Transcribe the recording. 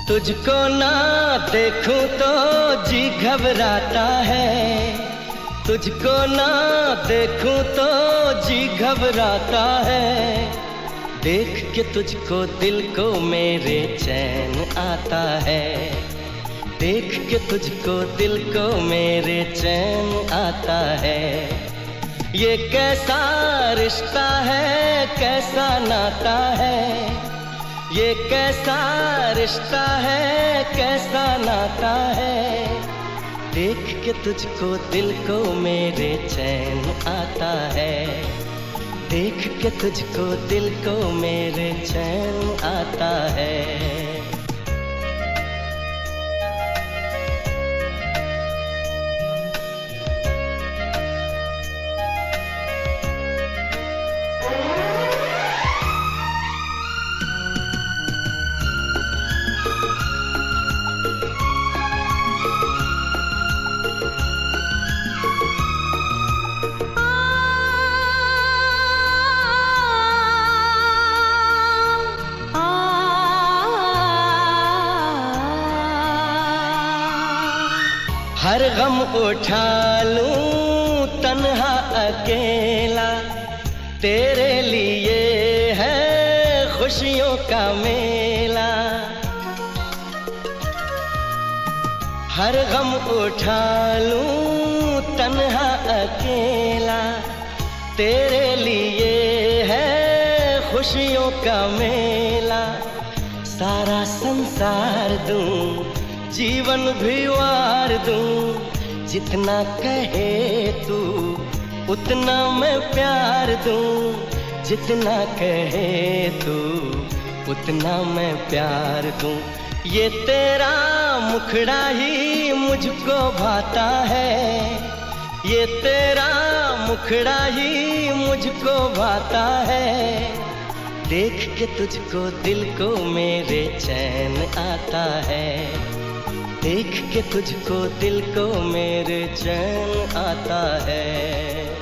तुझको ना देखूं तो जी घबराता है, तुझको ना देखूं तो जी घबराता है। देख के तुझको दिल को मेरे चैन आता है, देख के तुझको दिल को मेरे चैन आता है। ये कैसा रिश्ता है, कैसा नाता है, ये कैसा रिश्ता है, कैसा नाता है। देख के तुझको दिल को मेरे चैन आता है, देख के तुझको दिल को मेरे चैन आता है। हर गम उठा लूं तन्हा अकेला, तेरे लिए है खुशियों का मेला। हर गम उठा लूं तन्हा अकेला, तेरे लिए है खुशियों का मेला। सारा संसार दूं, जीवन भी वार दूं, जितना कहे तू उतना मैं प्यार दूं, जितना कहे तू उतना मैं प्यार दूं। ये तेरा मुखड़ा ही मुझको भाता है, ये तेरा मुखड़ा ही मुझको भाता है। देख के तुझको दिल को मेरे चैन आता है, देख के तुझको दिल को मेरे चैन आता है।